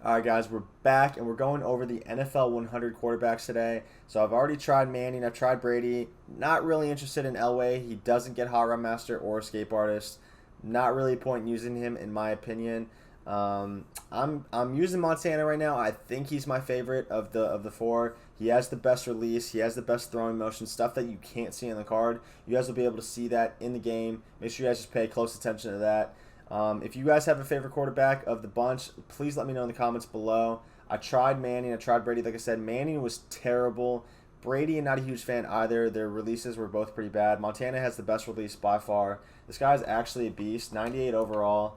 All right, guys, we're back and we're going over the NFL 100 quarterbacks today. So I've already tried Manning, I've tried Brady. Not really interested in Elway. He doesn't get Hot Rod Master or Escape Artist. Not really a point in using him, in my opinion. I'm using Montana right now. I think he's my favorite of the four. He has the best release. He has the best throwing motion, stuff that you can't see on the card. You guys will be able to see that in the game. Make sure you guys just pay close attention to that. If you guys have a favorite quarterback of the bunch, please let me know in the comments below. I tried Manning. I tried Brady. Like I said, Manning was terrible. Brady, I'm not a huge fan either. Their releases were both pretty bad. Montana has the best release by far. This guy's actually a beast. 98 overall.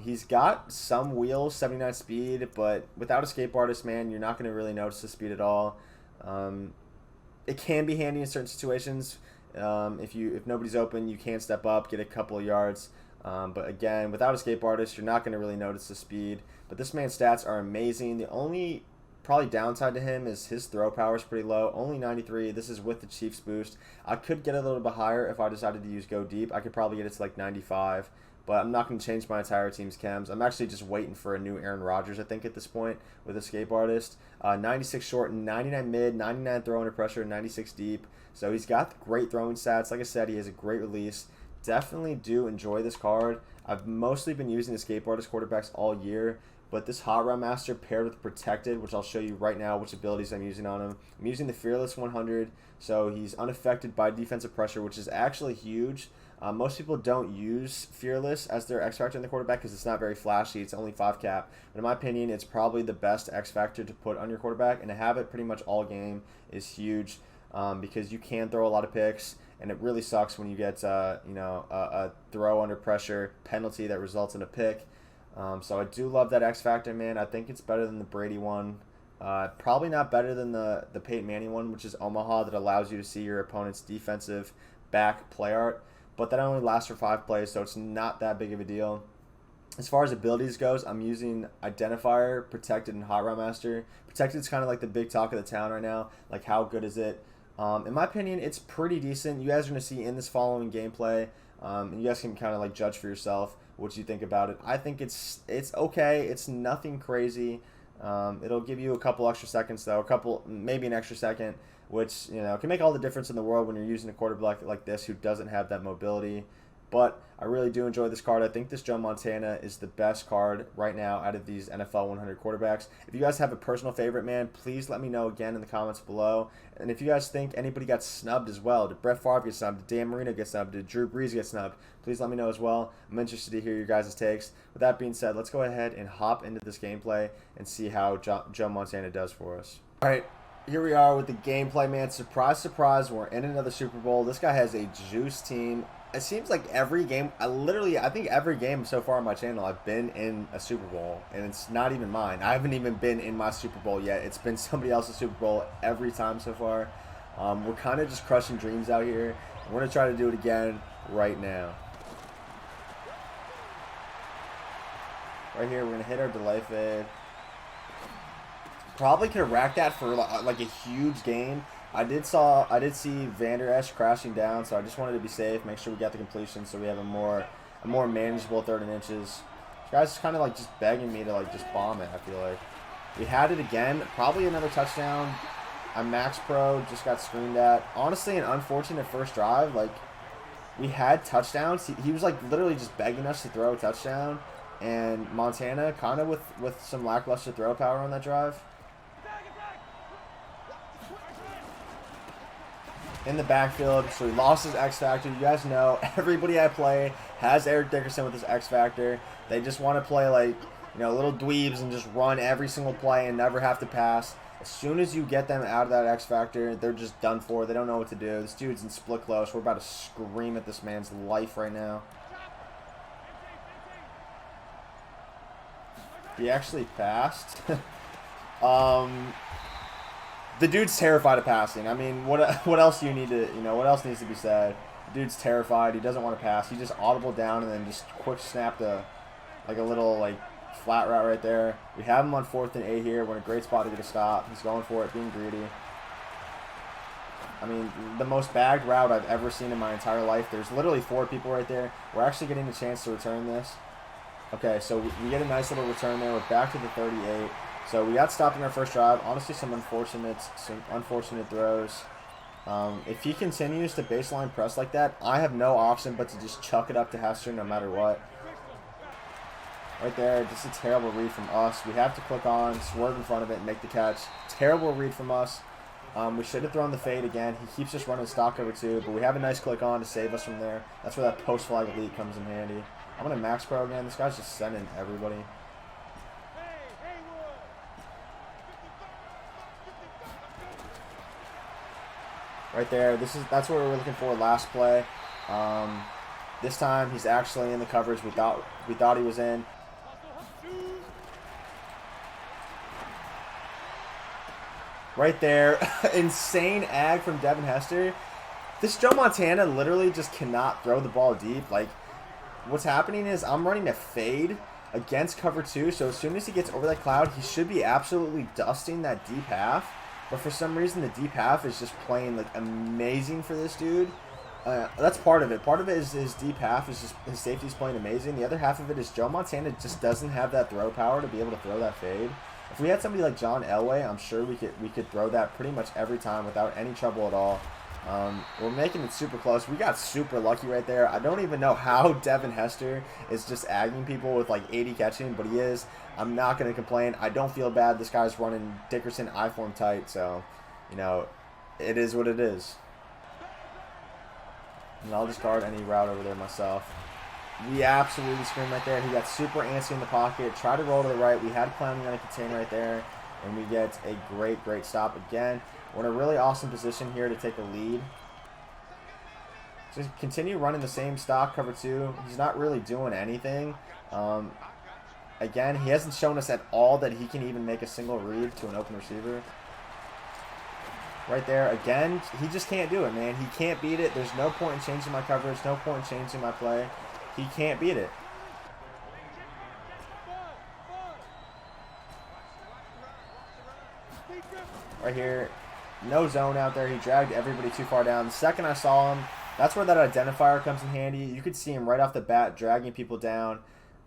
He's got some wheels, 79 speed, but without Escape Artist, man, you're not going to really notice the speed at all. It can be handy in certain situations. If nobody's open, you can step up, get a couple of yards. But again, without Escape Artist, you're not going to really notice the speed. But this man's stats are amazing. The only probably downside to him is his throw power is pretty low. Only 93. This is with the Chiefs boost. I could get a little bit higher if I decided to use Go Deep. I could probably get it to like 95. But I'm not going to change my entire team's chems. I'm actually just waiting for a new Aaron Rodgers, I think, at this point with Escape Artist. 96 short, 99 mid, 99 throw under pressure, 96 deep. So he's got great throwing stats. Like I said, he has a great release. Definitely do enjoy this card. I've mostly been using Escape Artist quarterbacks all year, but this Hot Rod Master paired with Protected, which I'll show you right now which abilities I'm using on him. I'm using the Fearless 100, so he's unaffected by defensive pressure, which is actually huge. Most people don't use Fearless as their X Factor in the quarterback because it's not very flashy. It's only 5 cap. But in my opinion, it's probably the best X Factor to put on your quarterback, and to have it pretty much all game is huge because you can throw a lot of picks. And it really sucks when you get a throw under pressure penalty that results in a pick. So I do love that X Factor, man. I think it's better than the Brady one. Probably not better than the Peyton Manning one, which is Omaha, that allows you to see your opponent's defensive back play art. But that only lasts for 5 plays, so it's not that big of a deal. As far as abilities goes, I'm using Identifier, Protected, and Hot Rod Master. Protected is kind of like the big talk of the town right now. Like, how good is it? In my opinion, it's pretty decent. You guys are going to see in this following gameplay, and you guys can kind of like judge for yourself what you think about it. I think it's okay. It's nothing crazy. It'll give you a couple extra seconds though, maybe an extra second, which can make all the difference in the world when you're using a quarterback like this who doesn't have that mobility. But I really do enjoy this card. I think this Joe Montana is the best card right now out of these NFL 100 quarterbacks. If you guys have a personal favorite, man, please let me know again in the comments below. And if you guys think anybody got snubbed as well, did Brett Favre get snubbed? Did Dan Marino get snubbed? Did Drew Brees get snubbed? Please let me know as well. I'm interested to hear your guys' takes. With that being said, let's go ahead and hop into this gameplay and see how Joe Montana does for us. All right. Here we are with the gameplay, man. Surprise, surprise, we're in another Super Bowl. This guy has a juice team. It seems like every game, I think every game so far on my channel, I've been in a Super Bowl, and it's not even mine. I haven't even been in my Super Bowl yet. It's been somebody else's Super Bowl every time so far. We're kind of just crushing dreams out here. We're going to try to do it again right now. Right here, we're going to hit our delay fade. Probably could have racked that for like a huge game. I did see Vander Esch crashing down, so I just wanted to be safe, make sure we got the completion, so we have a more manageable 3rd and inches. This guy's kind of like just begging me to like just bomb it. I feel like we had it again, probably another touchdown. I'm Max Pro, just got screamed at. Honestly, an unfortunate first drive. Like, we had touchdowns. He was like literally just begging us to throw a touchdown, and Montana kind of with some lackluster throw power on that drive. In the backfield, so he lost his X Factor. You guys know everybody I play has Eric Dickerson with his X Factor. They just want to play like little dweebs and just run every single play and never have to pass. As soon as you get them out of that X Factor, they're just done for. They don't know what to do. This dude's in split close. We're about to scream at this man's life right now. He actually passed. The dude's terrified of passing. I mean, what else do you need to, what else needs to be said? The dude's terrified. He doesn't want to pass. He just audible down and then just quick snap like a little flat route right there. We have him on 4th and 8 here. We're in a great spot to get a stop. He's going for it, being greedy. I mean, the most bagged route I've ever seen in my entire life. There's literally 4 people right there. We're actually getting a chance to return this. Okay, so we get a nice little return there. We're back to the 38. So we got stopped in our first drive. Honestly, some unfortunate throws. If he continues to baseline press like that, I have no option but to just chuck it up to Hester no matter what. Right there, just a terrible read from us. We have to click on, swerve in front of it, and make the catch. Terrible read from us. We should have thrown the fade again. He keeps us running stock cover 2, but we have a nice click on to save us from there. That's where that post flag elite comes in handy. I'm going to max pro again. This guy's just sending everybody. Right there. That's what we were looking for last play. This time he's actually in the coverage we thought he was in. Right there. Insane ag from Devin Hester. This Joe Montana literally just cannot throw the ball deep. Like, what's happening is I'm running a fade against cover 2, so as soon as he gets over that cloud, he should be absolutely dusting that deep half. But for some reason, the deep half is just playing like amazing for this dude. That's part of it. Part of it is his deep half is just his safety's playing amazing. The other half of it is Joe Montana just doesn't have that throw power to be able to throw that fade. If we had somebody like John Elway, I'm sure we could throw that pretty much every time without any trouble at all. We're making it super close. We got super lucky right there. I don't even know how Devin Hester is just agging people with like 80 catching, but he is. I'm not going to complain. I don't feel bad. This guy's running Dickerson I-form tight, so, you know, it is what it is. And I'll just guard any route over there myself. We absolutely screamed right there. He got super antsy in the pocket. Tried to roll to the right. We had Clowning on a contain right there. And we get a great stop again. We're in a really awesome position here to take a lead. Just continue running the same stock cover 2. He's not really doing anything. Again, he hasn't shown us at all that he can even make a single read to an open receiver. Right there, again, he just can't do it, man. He can't beat it. There's no point in changing my coverage, no point in changing my play. He can't beat it. Right here, no zone out there. He dragged everybody too far down. The second I saw him, that's where that identifier comes in handy. You could see him right off the bat dragging people down.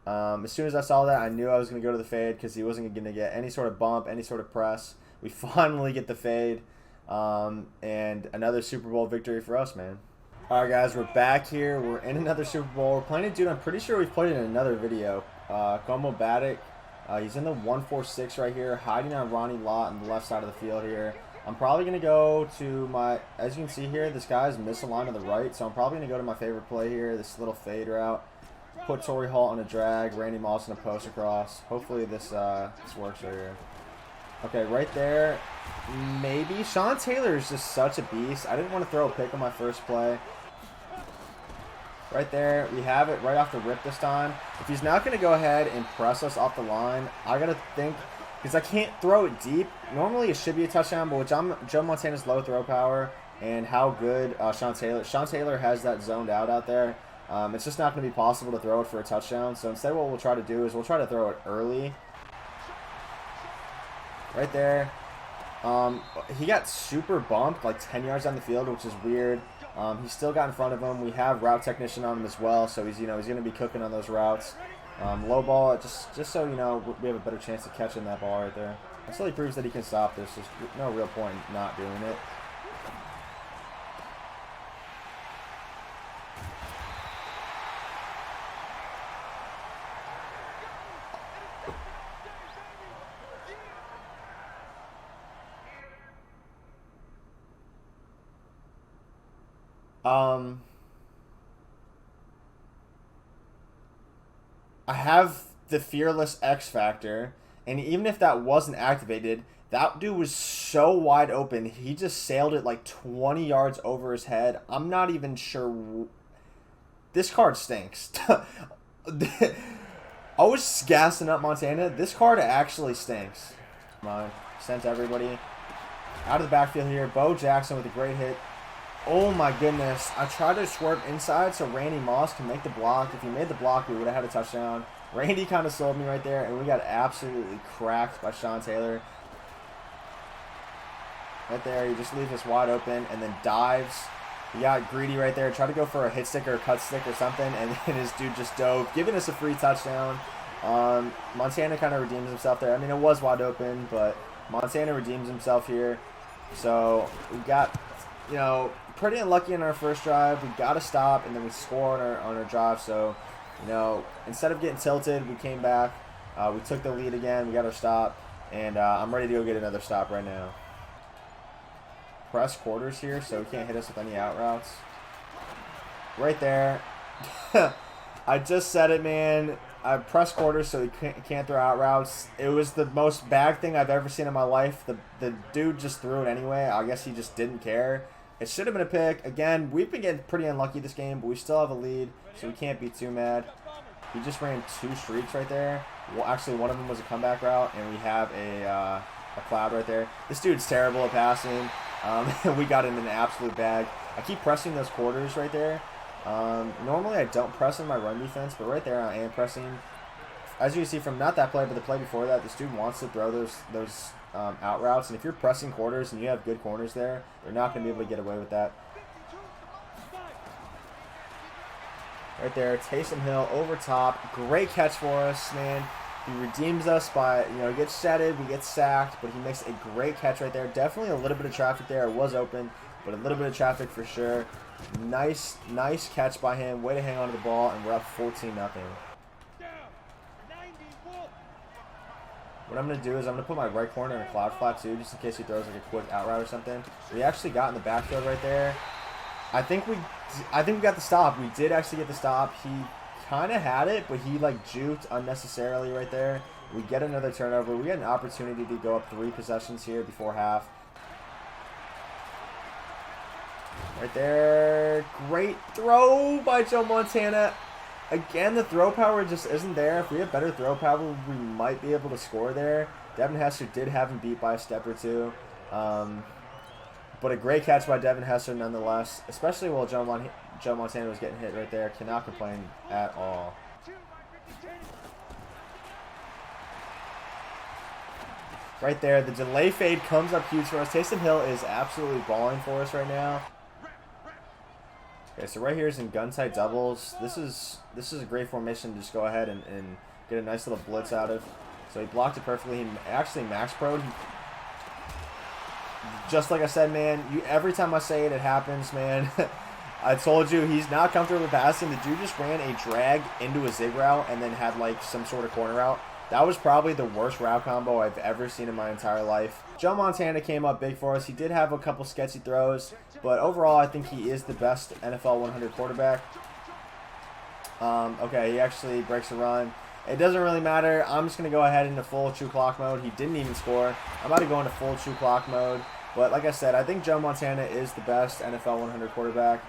As soon as I saw that, I knew I was going to go to the fade because he wasn't going to get any sort of bump, any sort of press. We finally get the fade, and another Super Bowl victory for us, man. All right, guys, we're back here. We're in another Super Bowl. We're playing a dude I'm pretty sure we've played in another video. Como Baddock. He's in the 146 right here, hiding on Ronnie Lott on the left side of the field here. I'm probably going to go to my, as you can see here, this guy's misaligned on the right, so I'm probably going to go to my favorite play here, this little fade route. Put Torrey Holt on a drag, Randy Moss on a post across. Hopefully this works right here. Okay, right there, maybe. Sean Taylor is just such a beast. I didn't want to throw a pick on my first play. Right there, we have it right off the rip this time. If he's not going to go ahead and press us off the line, I got to think, because I can't throw it deep. Normally it should be a touchdown, but with Joe Montana's low throw power and how good Sean Taylor has that zoned out there, it's just not going to be possible to throw it for a touchdown. So instead what we'll try to do is we'll try to throw it early. Right there. He got super bumped, like 10 yards down the field, which is weird. He's still got in front of him. We have route technician on him as well, so he's going to be cooking on those routes. Low ball, just so you know, we have a better chance of catching that ball right there. Until he proves that he can stop this, there's no real point in not doing it. I have the Fearless X Factor, and even if that wasn't activated, that dude was so wide open. He just sailed it like 20 yards over his head. I'm not even sure. This card stinks. I was gassing up Montana. This card actually stinks. Come on. Sent everybody. Out of the backfield here. Bo Jackson with a great hit. Oh my goodness. I tried to swerve inside so Randy Moss can make the block. If he made the block, we would have had a touchdown. Randy kind of sold me right there, and we got absolutely cracked by Sean Taylor. Right there, he just leaves us wide open and then dives. He got greedy right there. Tried to go for a hit stick or a cut stick or something, and then his dude just dove, giving us a free touchdown. Montana kind of redeems himself there. I mean, it was wide open, but Montana redeems himself here. So we got, you know, pretty unlucky in our first drive. We got to stop, and then we score on our drive. So, you know, instead of getting tilted, we came back. We took the lead again. We got our stop, and I'm ready to go get another stop right now. Press quarters here, so he can't hit us with any out routes. Right there. I just said it, man. I pressed quarters so he can't throw out routes. It was the most bag thing I've ever seen in my life. The dude just threw it anyway. I guess he just didn't care. It should have been a pick. Again, we've been getting pretty unlucky this game, but we still have a lead, so we can't be too mad. He just ran 2 streaks right there. Well, actually, one of them was a comeback route, and we have a cloud right there. This dude's terrible at passing. We got in an absolute bag. I keep pressing those quarters right there. Normally I don't press in my run defense, but right there I am pressing. As you can see from not that play, but the play before that, this dude wants to throw those out routes, and if you're pressing quarters and you have good corners there, they're not going to be able to get away with that. Right there, Taysom Hill over top. Great catch for us, man. He redeems us by, you know, he gets shedded, we get sacked, but he makes a great catch right there. Definitely a little bit of traffic there. It was open, but a little bit of traffic for sure. Nice catch by him. Way to hang on to the ball, and we're up 14-0. What I'm going to do is I'm going to put my right corner in a cloud flat too, just in case he throws like a quick out route or something. We actually got in the backfield right there. I think we got the stop. We did actually get the stop. He kind of had it, but he like juked unnecessarily right there. We get another turnover. We get an opportunity to go up 3 possessions here before half. Right there. Great throw by Joe Montana. Again, the throw power just isn't there. If we have better throw power, we might be able to score there. Devin Hester did have him beat by a step or two. But a great catch by Devin Hester nonetheless, especially while Joe Montana was getting hit right there. Cannot complain at all. Right there, the delay fade comes up huge for us. Taysom Hill is absolutely balling for us right now. Okay, so right here is in gun tight doubles. This is a great formation to just go ahead and get a nice little blitz out of. So he blocked it perfectly. He actually max pro'd. Just like I said, man, every time I say it, it happens, man. I told you, he's not comfortable with passing. The dude just ran a drag into a zig route and then had like some sort of corner route. That was probably the worst route combo I've ever seen in my entire life. Joe Montana came up big for us. He did have a couple sketchy throws, but overall I think he is the best NFL 100 quarterback. Okay, he actually breaks a run. It doesn't really matter. I'm just going to go ahead into full true clock mode. He didn't even score. I'm about to go into full true clock mode. But like I said, I think Joe Montana is the best NFL 100 quarterback.